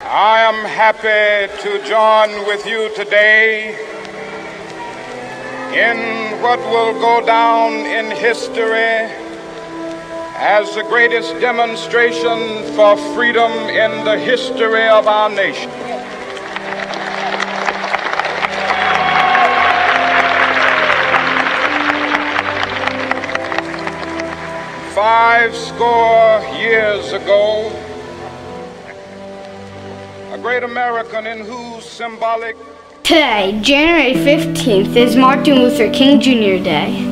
I am happy to join with you today in what will go down in history as the greatest demonstration for freedom in the history of our nation. Five score years ago, a great American in whose symbolic... Today, January 15th, is Martin Luther King Jr. Day.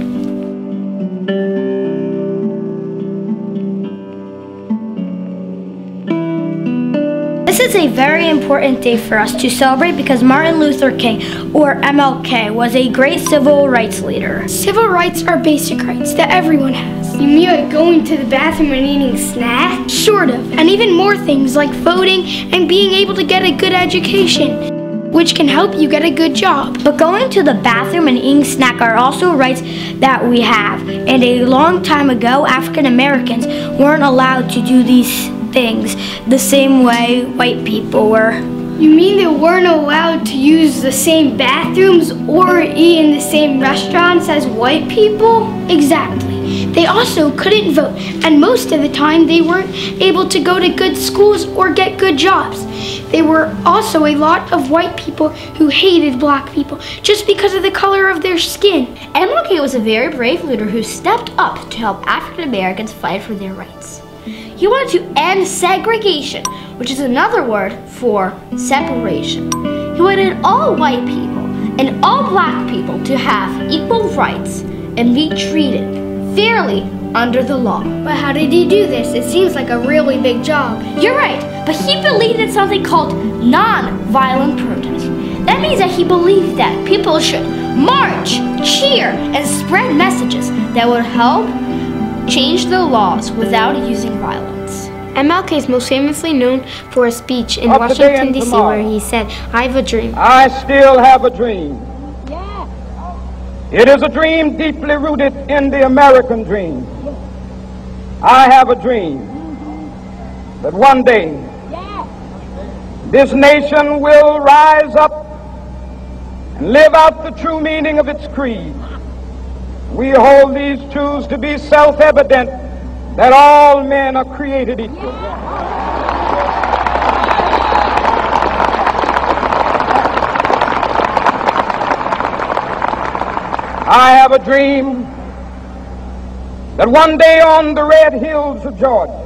This is a very important day for us to celebrate because Martin Luther King, or MLK, was a great civil rights leader. Civil rights are basic rights that everyone has. You mean like going to the bathroom and eating snacks? Sort of. And even more things like voting and being able to get a good education, which can help you get a good job. But going to the bathroom and eating snack are also rights that we have. And a long time ago, African Americans weren't allowed to do these things the same way white people were. You mean they weren't allowed to use the same bathrooms or eat in the same restaurants as white people? Exactly. They also couldn't vote, and most of the time they weren't able to go to good schools or get good jobs. There were also a lot of white people who hated black people just because of the color of their skin. MLK was a very brave leader who stepped up to help African Americans fight for their rights. He wanted to end segregation, which is another word for separation. He wanted all white people and all black people to have equal rights and be treated fairly under the law. But how did he do this? It seems like a really big job. You're right, but he believed in something called non-violent protest. That means that he believed that people should march, cheer, and spread messages that would help change the laws without using violence. MLK is most famously known for a speech in Washington, D.C. where he said, "I have a dream." I still have a dream. It is a dream deeply rooted in the American dream. I have a dream that one day this nation will rise up and live out the true meaning of its creed. We hold these truths to be self-evident, that all men are created equal. I have a dream that one day on the red hills of Georgia,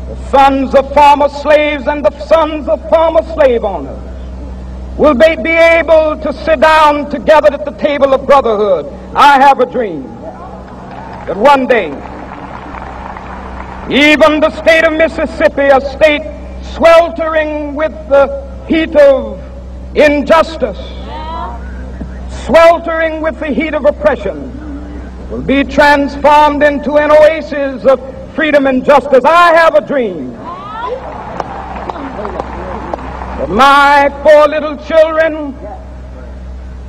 the sons of former slaves and the sons of former slave owners will be able to sit down together at the table of brotherhood. I have a dream that one day, even the state of Mississippi, a state sweltering with the heat of injustice, sweltering with the heat of oppression, will be transformed into an oasis of freedom and justice. I have a dream that my poor little children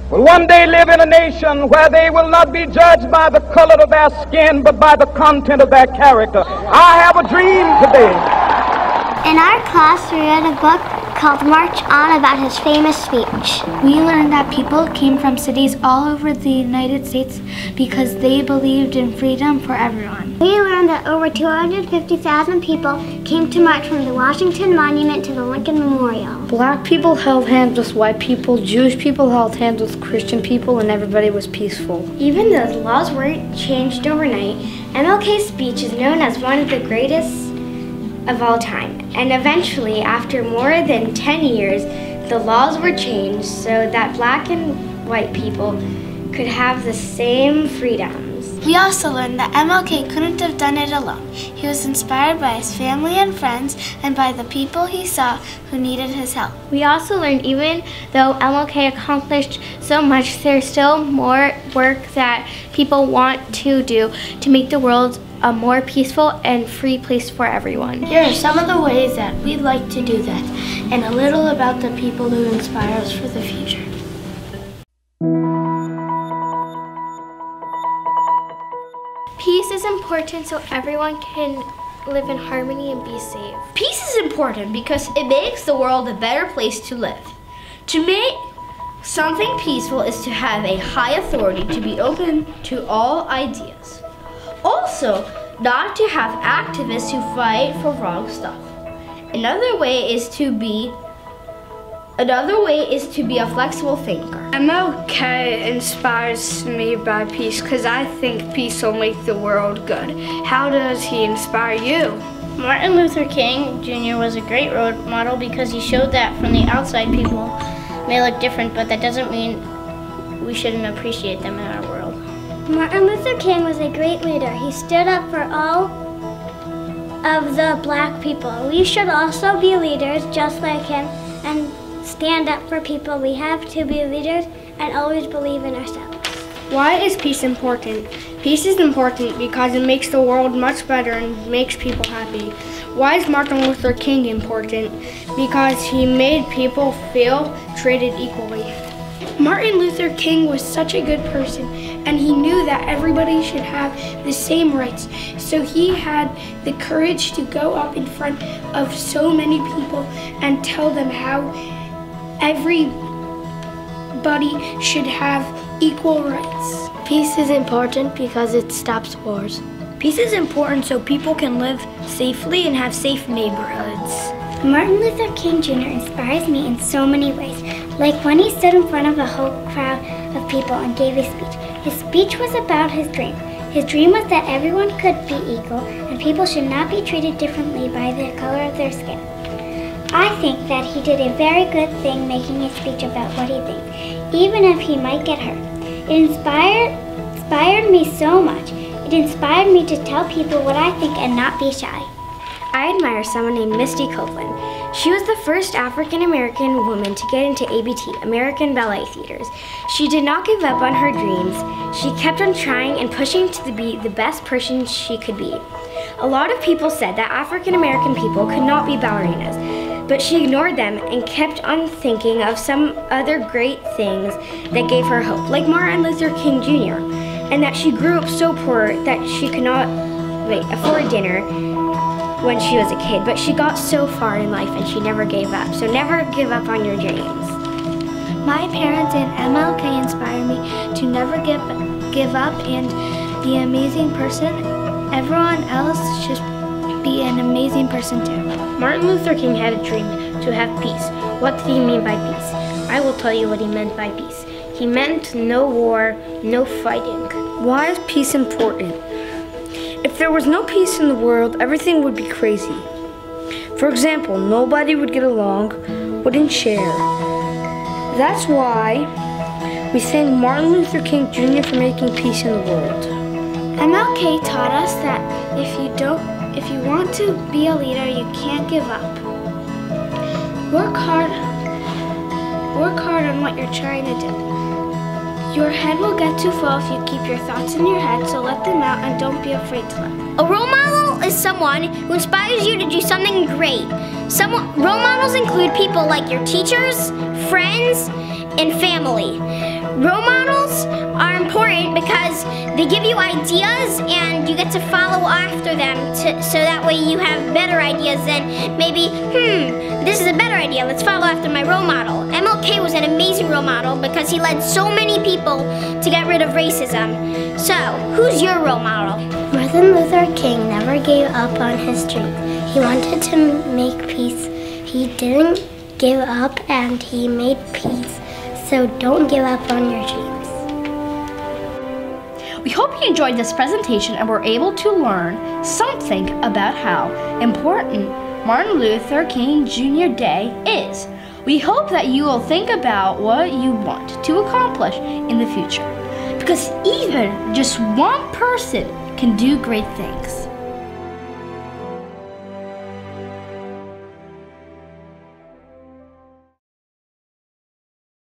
will one day live in a nation where they will not be judged by the color of their skin, but by the content of their character. I have a dream today. In our class, we read a book called March On about his famous speech. We learned that people came from cities all over the United States because they believed in freedom for everyone. We learned that over 250,000 people came to march from the Washington Monument to the Lincoln Memorial. Black people held hands with white people, Jewish people held hands with Christian people, and everybody was peaceful. Even though the laws weren't changed overnight, MLK's speech is known as one of the greatest of all time. And eventually, after more than 10 years, the laws were changed so that black and white people could have the same freedoms. We also learned that MLK couldn't have done it alone. He was inspired by his family and friends and by the people he saw who needed his help. We also learned even though MLK accomplished so much, there's still more work that people want to do to make the world a more peaceful and free place for everyone. Here are some of the ways that we'd like to do that, and a little about the people who inspire us for the future. Peace is important so everyone can live in harmony and be safe. Peace is important because it makes the world a better place to live. To make something peaceful is to have a high authority, to be open to all ideas. Also, not to have activists who fight for wrong stuff. Another way is to be a flexible thinker. MLK inspires me by peace because I think peace will make the world good. How does he inspire you? Martin Luther King Jr. was a great role model because he showed that from the outside people may look different, but that doesn't mean we shouldn't appreciate them in our world. Martin Luther King was a great leader. He stood up for all of the black people. We should also be leaders just like him and stand up for people. We have to be leaders and always believe in ourselves. Why is peace important? Peace is important because it makes the world much better and makes people happy. Why is Martin Luther King important? Because he made people feel treated equally. Martin Luther King was such a good person, and he knew that everybody should have the same rights. So he had the courage to go up in front of so many people and tell them how everybody should have equal rights. Peace is important because it stops wars. Peace is important so people can live safely and have safe neighborhoods. Martin Luther King Jr. inspires me in so many ways, like when he stood in front of a whole crowd of people and gave a speech. His speech was about his dream. His dream was that everyone could be equal and people should not be treated differently by the color of their skin. I think that he did a very good thing making a speech about what he thinks, even if he might get hurt. It inspired me so much. It inspired me to tell people what I think and not be shy. I admire someone named Misty Copeland. She was the first African-American woman to get into ABT, American Ballet Theaters. She did not give up on her dreams. She kept on trying and pushing to be the best person she could be. A lot of people said that African-American people could not be ballerinas, but she ignored them and kept on thinking of some other great things that gave her hope, like Martin Luther King Jr., and that she grew up so poor that she could not afford dinner when she was a kid, but she got so far in life and she never gave up. So never give up on your dreams. My parents and MLK inspire me to never give up and be an amazing person. Everyone else should be an amazing person too. Martin Luther King had a dream to have peace. What did he mean by peace? I will tell you what he meant by peace. He meant no war, no fighting. Why is peace important? If there was no peace in the world, everything would be crazy. For example, nobody would get along, wouldn't share. That's why we thank Martin Luther King Jr. for making peace in the world. MLK taught us that if you want to be a leader, you can't give up. Work hard on what you're trying to do. Your head will get too full if you keep your thoughts in your head, so let them out and don't be afraid to let them. A role model is someone who inspires you to do something great. Role models include people like your teachers, friends, and family. Role models are important because they give you ideas and you get to follow after them so that way you have better ideas than maybe, this is a better idea, let's follow after my role model. MLK was an amazing role model because he led so many people to get rid of racism. So, who's your role model? Martin Luther King never gave up on his dream. He wanted to make peace. He didn't give up and he made peace. So don't give up on your dreams. We hope you enjoyed this presentation and were able to learn something about how important Martin Luther King Jr. Day is. We hope that you will think about what you want to accomplish in the future, because even just one person can do great things.